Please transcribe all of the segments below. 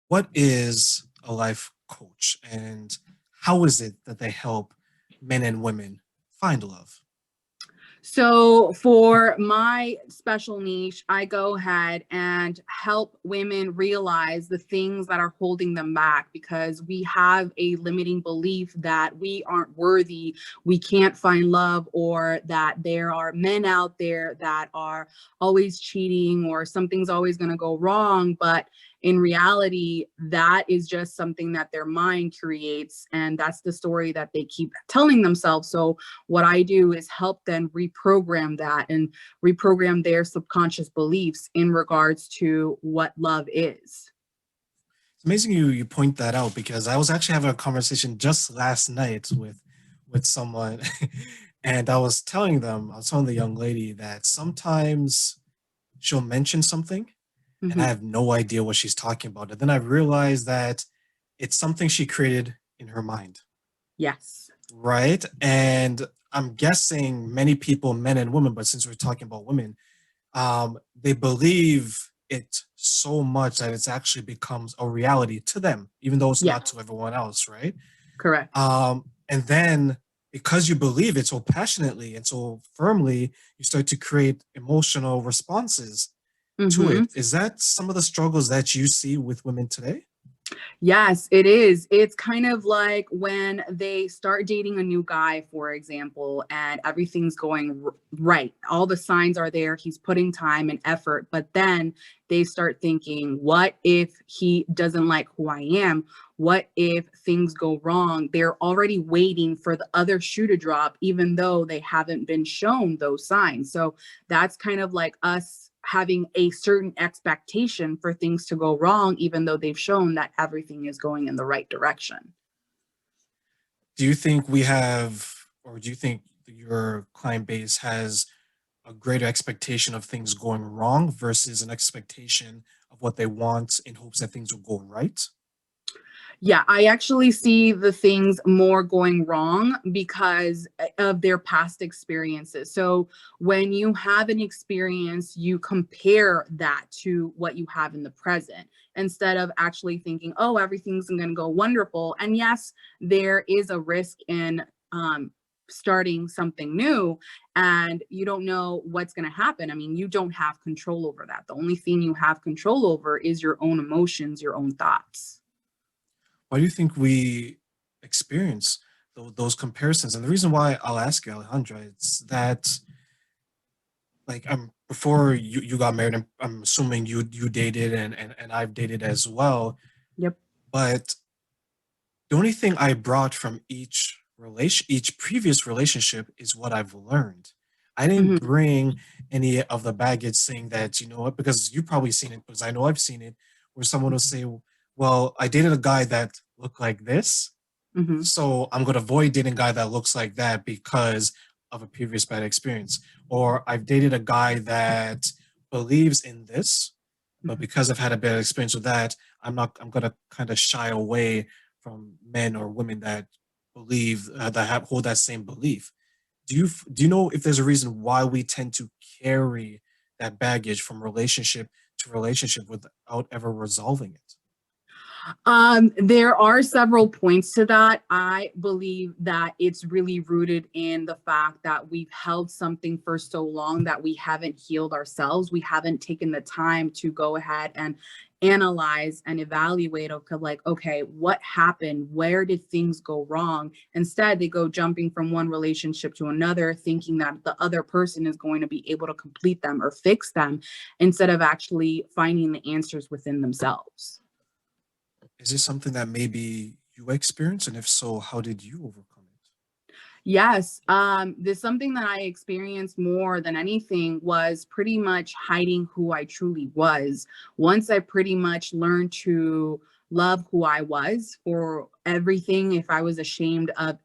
What is a life coach and how is it that they help men and women find love? So, for my special niche, I go ahead and help women realize the things that are holding them back because we have a limiting belief that we aren't worthy, we can't find love, or that there are men out there that are always cheating or something's always going to go wrong. But in reality, that is just something that their mind creates, and that's the story that they keep telling themselves. So, what I do is help them reprogram that and reprogram their subconscious beliefs in regards to what love is. It's amazing you point that out because I was actually having a conversation just last night with someone and I was telling the young lady that sometimes she'll mention something and I Hmm. have no idea what she's talking about. And then I realized that it's something she created in her mind. Yes. Right. And I'm guessing many people, men and women, but since we're talking about women, they believe it so much that it's actually becomes a reality to them, even though it's not to Yes. everyone else, right? Correct. And then because you believe it so passionately and so firmly, you start to create emotional responses to Hmm. it. Is that some of the struggles that you see with women today? Yes, it is. It's kind of like when they start dating a new guy, for example, and everything's going right. All the signs are there. He's putting time and effort. But then they start thinking, what if he doesn't like who I am? What if things go wrong? They're already waiting for the other shoe to drop, even though they haven't been shown those signs. So that's kind of like us having a certain expectation for things to go wrong, even though they've shown that everything is going in the right direction. Do you think we have, or do you think that your client base has a greater expectation of things going wrong versus an expectation of what they want in hopes that things will go right? Yeah, I actually see the things more going wrong because of their past experiences. So when you have an experience, you compare that to what you have in the present instead of actually thinking, oh, everything's going to go wonderful. And yes, there is a risk in starting something new, and you don't know what's going to happen. I mean, you don't have control over that. The only thing you have control over is your own emotions, your own thoughts. Why do you think we experience those comparisons? And the reason why I'll ask you, Alejandra, it's that like I'm before you got married, I'm assuming you dated and I've dated as well. Yep. But the only thing I brought from each previous relationship is what I've learned. I didn't Mhm. bring any of the baggage saying that, you know what, because you've probably seen it, because I know I've seen it, where someone will say, well, I dated a guy that looked like this, Mhm. so I'm gonna avoid dating a guy that looks like that because of a previous bad experience. Or I've dated a guy that believes in this, but Mhm. because I've had a bad experience with that, I'm gonna kind of shy away from men or women that believe that hold that same belief. Do you know if there's a reason why we tend to carry that baggage from relationship to relationship without ever resolving it? There are several points to that. I believe that it's really rooted in the fact that we've held something for so long that we haven't healed ourselves. We haven't taken the time to go ahead and analyze and evaluate, okay, like, okay, what happened? Where did things go wrong? Instead, they go jumping from one relationship to another, thinking that the other person is going to be able to complete them or fix them instead of actually finding the answers within themselves. Is this something that maybe you experienced? And if so, how did you overcome it? Yes, there's something that I experienced more than anything was pretty much hiding who I truly was. Once I pretty much learned to love who I was for everything, if I was ashamed of,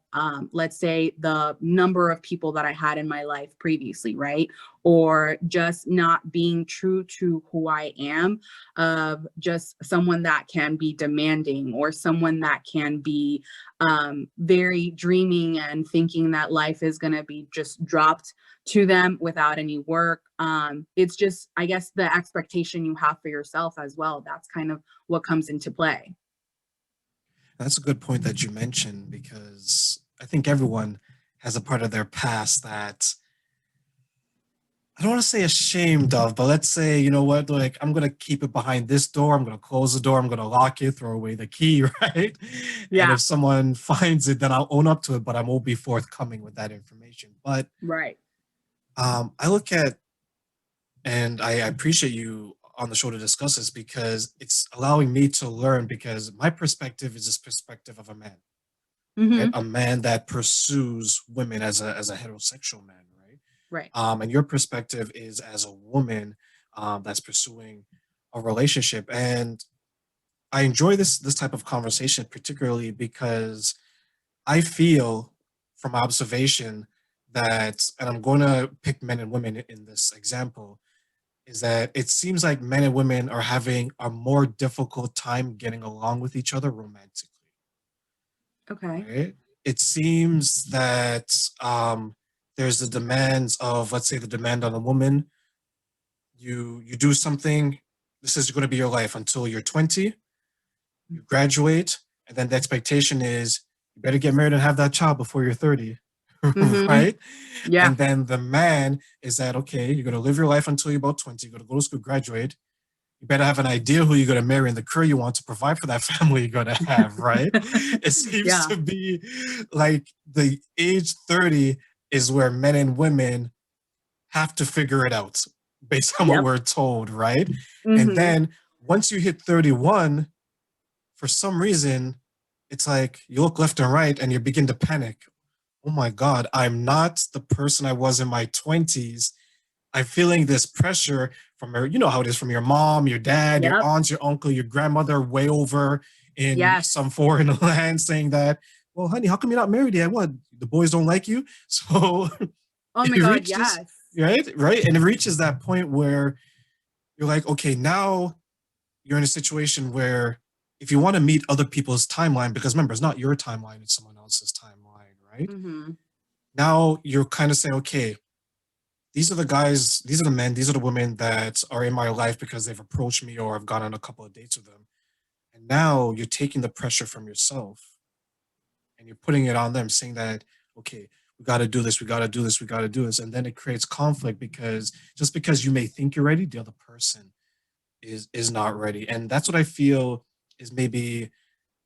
let's say, the number of people that I had in my life previously, right? Or just not being true to who I am, of just someone that can be demanding, or someone that can be very dreaming and thinking that life is going to be just dropped to them without any work. It's just, I guess, the expectation you have for yourself as well. That's kind of what comes into play. That's a good point that you mentioned because I think everyone has a part of their past that I don't want to say ashamed of, but let's say, you know what, like I'm gonna keep it behind this door, I'm gonna close the door, I'm gonna lock it, throw away the key, right? And Yeah, if someone finds it, then I'll own up to it, but I won't be forthcoming with that information. But right. I look at and I appreciate you on the show to discuss this because it's allowing me to learn because my perspective is this perspective of a man, right? Hmm. A man that pursues women as a heterosexual man, right? Right. And your perspective is as a woman that's pursuing a relationship. And I enjoy this type of conversation particularly because I feel from observation that, and I'm going to pick men and women in this example, is that it seems like men and women are having a more difficult time getting along with each other romantically, Okay. right? It seems that there's the demands of, let's say, the demand on a woman. You do something. This is going to be your life until you're 20. You graduate, and then the expectation is you better get married and have that child before you're 30, Hmm. right? Yeah. And then the man is that okay? You're going to live your life until you're about 20. You're going to go to school, graduate. You better have an idea who you're going to marry and the career you want to provide for that family you're going to have, right? It seems Yeah. to be like the age 30 is where men and women have to figure it out based on what Yep. we're told, right? And Hmm. then once you hit 31, for some reason, it's like you look left and right and you begin to panic. Oh my God, I'm not the person I was in my 20s. I'm feeling this pressure from your, you know how it is from your mom, your dad, your Yep. aunts, your uncle, your grandmother way over in some Yes. foreign land saying that, well, honey, how come you're not married yet? What? The boys don't like you? So Oh it my God. reaches, Yes. right? And it reaches that point where you're like, okay, now you're in a situation where if you want to meet other people's timeline, because remember, it's not your timeline, it's someone else's timeline, right? Hmm. Now you're kind of saying, okay, these are the guys, these are the men, these are the women that are in my life because they've approached me or I've gone on a couple of dates with them. And now you're taking the pressure from yourself and you're putting it on them, saying that, okay, we got to do this, we got to do this, we got to do this. And then it creates conflict because just because you may think you're ready, the other person is not ready. And that's what I feel is maybe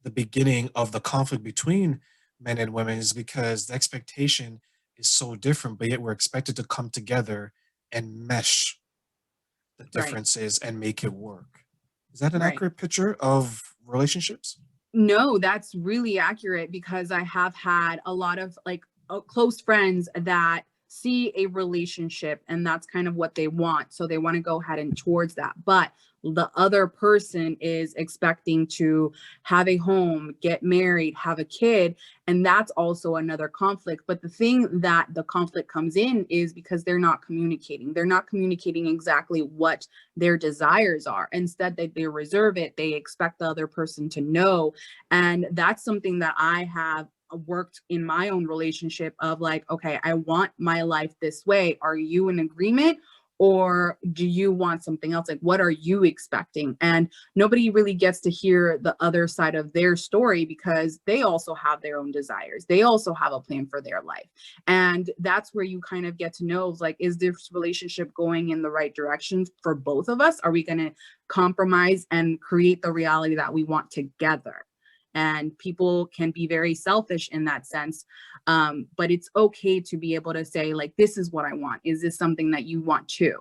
the beginning of the conflict between men and women is because the expectation is so different, but yet we're expected to come together and mesh the Right. differences and make it work. Is that an Right. accurate picture of relationships? No, that's really accurate because I have had a lot of like close friends that see a relationship and that's kind of what they want. So they want to go ahead and towards that. But the other person is expecting to have a home, get married, have a kid. And that's also another conflict. But the thing that the conflict comes in is because they're not communicating. They're not communicating exactly what their desires are. Instead, they reserve it. They expect the other person to know, and that's something that I have worked in my own relationship of like, okay, I want my life this way. Are you in agreement? Or do you want something else? Like, what are you expecting? And nobody really gets to hear the other side of their story because they also have their own desires. They also have a plan for their life. And that's where you kind of get to know, like, is this relationship going in the right direction for both of us? Are we going to compromise and create the reality that we want together? And people can be very selfish in that sense, but it's okay to be able to say like, this is what I want. Is this something that you want too?